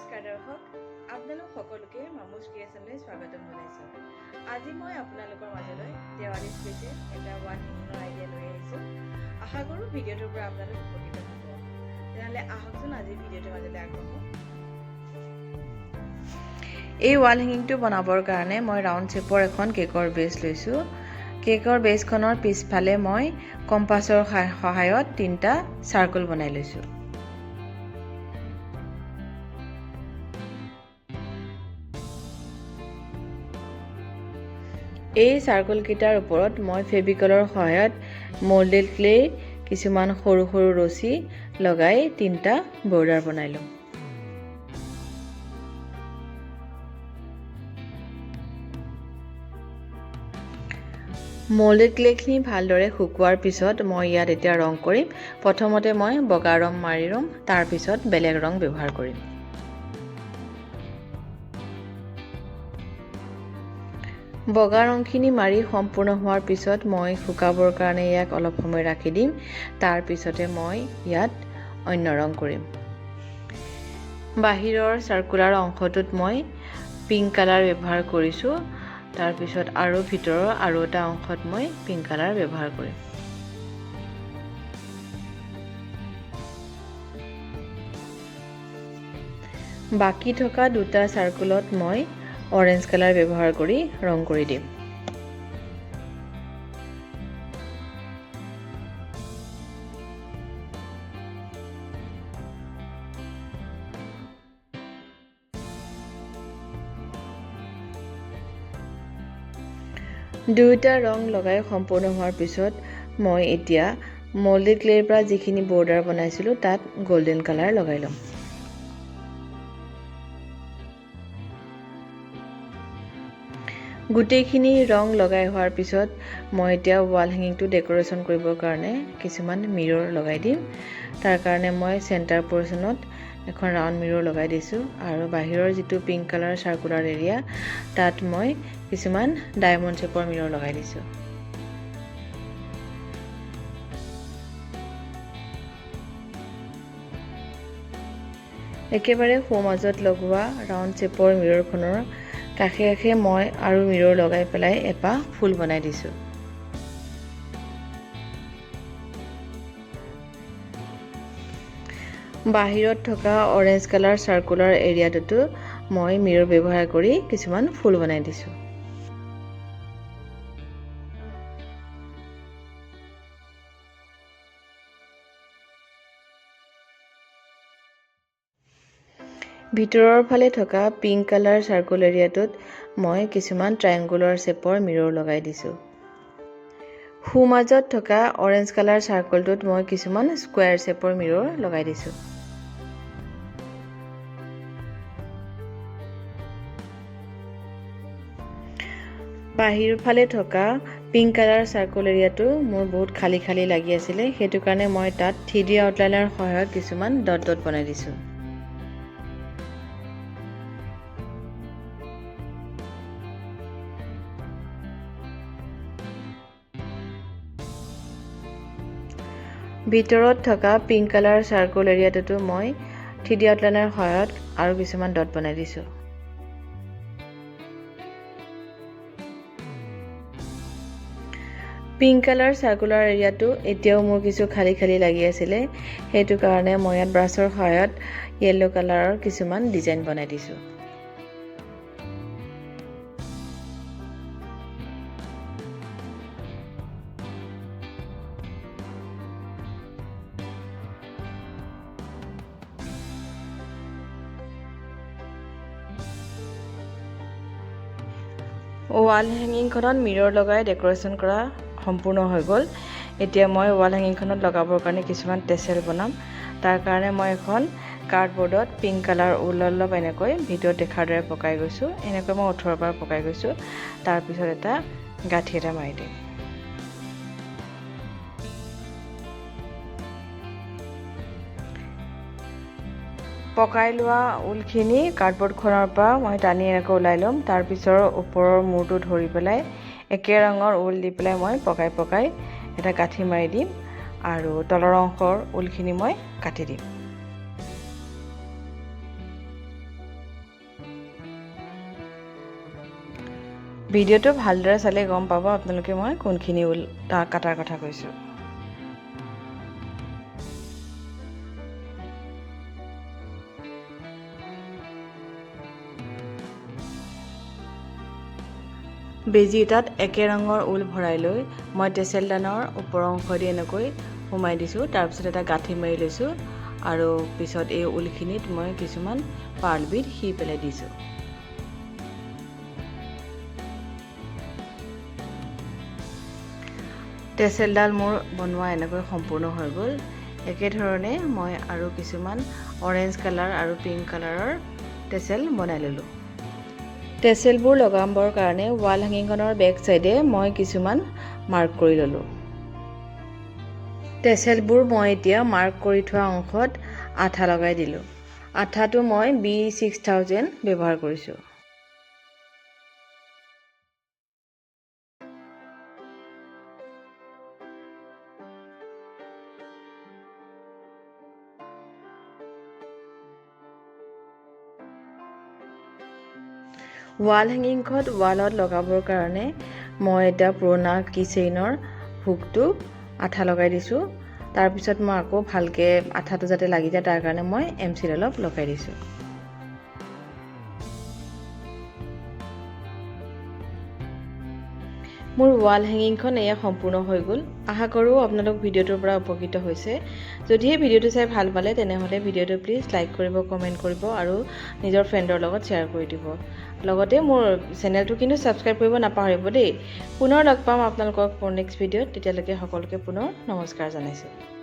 নমস্কাৰ দৰ্শক, আপোনালোক সকলোকে মামুজ ক্ৰিয়েশ্যনলৈ স্বাগতম জনাইছোঁ। আজি মই আপোনালোকৰ মাজলৈ দেৱালী স্পেচিয়েল এটা ৱাল হেঙিঙৰ আইডিয়া লৈ আহিছোঁ। আশা কৰোঁ ভিডিঅ'টোৰ পৰা আপোনালোক উপকৃত হ'ব। তেনেহ'লে আহকচোন আজি ভিডিঅ'টোৰ মাজলৈ আগবাঢ়োঁ। এই ৱাল হেঙিংটো বনাবৰ কাৰণে মই ৰাউণ্ড শ্বেপৰ এখন কেকৰ বেছ লৈছোঁ। কেকৰ বেছখনৰ পিছফালে মই কম্পাছৰ সহায়ত 3টা চাৰ্কল বনাই লৈছোঁ। এই চাৰ্কলকেইটাৰ ওপৰত মই ফেভিকলৰ সহায়ত মোল্ডেড ক্লেৰ কিছুমান সৰু সৰু ৰছী লগাই 3টা বৰ্ডাৰ বনাই লওঁ। মোল্ডেড ক্লেখিনি ভালদৰে শুকোৱাৰ পিছত মই ইয়াত এতিয়া ৰং কৰিম। প্ৰথমতে মই বগা ৰং মাৰি ল'ম, তাৰপিছত বেলেগ ৰং ব্যৱহাৰ কৰিম। বগা ৰংখিনি মাৰি সম্পূৰ্ণ হোৱাৰ পিছত মই শুকাবৰ কাৰণে ইয়াক অলপ সময় ৰাখি দিম। তাৰপিছতে মই ইয়াত অন্য ৰং কৰিম। বাহিৰৰ চাৰ্কুলাৰ অংশটোত মই পিংক কালাৰ ব্যৱহাৰ কৰিছোঁ। তাৰপিছত আৰু ভিতৰৰ আৰু এটা অংশত মই পিংক কালাৰ ব্যৱহাৰ কৰিম। বাকী থকা 2টা চাৰ্কুলত মই অৰেঞ্জ কালাৰ ব্যৱহাৰ কৰি ৰং কৰি দিম। দুয়োটা ৰং লগাই সম্পূৰ্ণ হোৱাৰ পিছত মই এতিয়া মোল্ডেড ক্লেৰ পৰা যিখিনি বৰ্ডাৰ বনাইছিলোঁ তাত গোল্ডেন কালাৰ লগাই ল'ম। গোটেইখিনি ৰং লগাই হোৱাৰ পিছত মই এতিয়া ৱাল হেঙিংটো ডেক'ৰেশ্যন কৰিবৰ কাৰণে কিছুমান মিৰৰ লগাই দিম। তাৰ কাৰণে মই চেণ্টাৰ পৰ্চনত এখন ৰাউণ্ড মিৰৰ লগাই দিছোঁ আৰু বাহিৰৰ যিটো পিংক কালাৰ চাৰ্কুলাৰ এৰিয়া তাত মই কিছুমান ডায়মণ্ড শ্বেপৰ মিৰৰ লগাই দিছোঁ। একেবাৰে সোঁমাজত লগোৱা ৰাউণ্ড শ্বেপৰ মিৰৰখনৰ কাষে কাষে মই আৰু মিৰৰ লগাই পেলাই এপাহ ফুল বনাই দিছোঁ। বাহিৰত থকা অৰেঞ্জ কালাৰ চাৰ্কুলাৰ এৰিয়াটোতো মই মিৰৰ ব্যৱহাৰ কৰি কিছুমান ফুল বনাই দিছোঁ। ভিতৰৰ ফালে থকা পিংক কালাৰ চাৰ্কুল এৰিয়াটোত মই কিছুমান ট্ৰায়েংগুলাৰ শ্বেপৰ মিৰৰ লগাই দিছোঁ। সোঁমাজত থকা অৰেঞ্জ কালাৰ চাৰ্কুলটোত মই কিছুমান স্কুৱেৰ শ্বেপৰ মিৰৰ লগাই দিছোঁ। বাহিৰ ফালে থকা পিংক কালাৰ চাৰ্কুল এৰিয়াটো মোৰ বহুত খালী খালী লাগি আছিলে, সেইটো কাৰণে মই তাত 3D আউটলাইনাৰ সহায়ত কিছুমান ডট ডট বনাই দিছোঁ। ভিতৰত থকা পিংক কালাৰ চাৰ্কুল এৰিয়াটোতো মই 3D আউটলাইনাৰ সহায়ত আৰু কিছুমান ডট বনাই দিছোঁ। পিংক কালাৰ চাৰ্কুলাৰ এৰিয়াটো এতিয়াও মোৰ কিছু খালী খালী লাগি আছিলে, সেইটো কাৰণে মই ইয়াত ব্ৰাছৰ সহায়ত য়েল্লো কালাৰৰ কিছুমান ডিজাইন বনাই দিছোঁ। ৱাল হেঙিংখনত মিৰৰ লগাই ডেক'ৰেশ্যন কৰা সম্পূৰ্ণ হৈ গ'ল। এতিয়া মই ৱাল হেঙিংখনত লগাবৰ কাৰণে কিছুমান টেচেল বনাম। তাৰ কাৰণে মই এখন কাৰ্ডবৰ্ডত পিংক কালাৰ ঊল অলপ এনেকৈ ভিডিঅ'ত দেখাৰ দৰে পকাই গৈছোঁ। এনেকৈ মই 18 বাৰ পকাই গৈছোঁ। তাৰপিছত এটা গাঁঠি এটা মাৰি দিম। পকাই লোৱা ঊলখিনি কাৰ্ডবৰ্ডখনৰ পৰা মই টানি এনেকৈ ওলাই ল'ম। তাৰপিছৰ ওপৰৰ মূৰটো ধৰি পেলাই একে ৰঙৰ ঊল দি পেলাই মই পকাই পকাই এটা গাঁঠি মাৰি দিম আৰু তলৰ অংশৰ ঊলখিনি মই কাটি দিম। ভিডিঅ'টো ভালদৰে চালে গম পাব আপোনালোকে মই কোনখিনি ঊল কাটাৰ কথা কৈছোঁ। বেজী এটাত একে ৰঙৰ ঊল ভৰাই লৈ মই টেচেলডালৰ ওপৰৰ অংশদি এনেকৈ সোমাই দিছোঁ। তাৰপিছত এটা গাঁঠি মাৰি লৈছোঁ আৰু পিছত এই ঊলখিনিত মই কিছুমান পাৰ্ল বিট সি পেলাই দিছোঁ। টেচেলডাল মোৰ বনোৱা এনেকৈ সম্পূৰ্ণ হৈ গ'ল। একেধৰণে মই আৰু কিছুমান অৰেঞ্জ কালাৰ আৰু পিংক কালাৰৰ টেচেল বনাই ল'লোঁ। টেচেলবোৰ লগাবৰ কাৰণে ৱাল হেঙিংখনৰ বেক চাইডে মই কিছুমান মাৰ্ক কৰি ল'লোঁ। টেচেলবোৰ মই এতিয়া মাৰ্ক কৰি থোৱা অংশত আঠা লগাই দিলোঁ। আঠাটো মই B6000 ব্যৱহাৰ কৰিছোঁ। ৱাল হেঙিংখন ৱালত লগাবৰ কাৰণে মই এটা পুৰণা কিচেইনৰ হুকটো আঠা লগাই দিছোঁ। তাৰপিছত মই আকৌ ভালকৈ আঠাটো যাতে লাগি যায় তাৰ কাৰণে মই এমচিল অলপ লগাই দিছোঁ। মোৰ ৱাল হেঙিংখন এয়া সম্পূৰ্ণ হৈ গ'ল। আশা কৰোঁ আপোনালোক ভিডিঅ'টোৰ পৰা উপকৃত হৈছে। যদিহে ভিডিঅ'টো চাই ভাল পালে তেনেহ'লে ভিডিঅ'টো প্লিজ লাইক কৰিব, কমেণ্ট কৰিব আৰু নিজৰ ফ্ৰেণ্ডৰ লগত শ্বেয়াৰ কৰি দিব। লগতে মোৰ চেনেলটো কিন্তু ছাবস্ক্ৰাইব কৰিব নাপাহৰিব দেই। পুনৰ লগ পাম আপোনালোকক নেক্সট ভিডিঅ'ত। তেতিয়ালৈকে সকলোকে পুনৰ নমস্কাৰ জনাইছোঁ।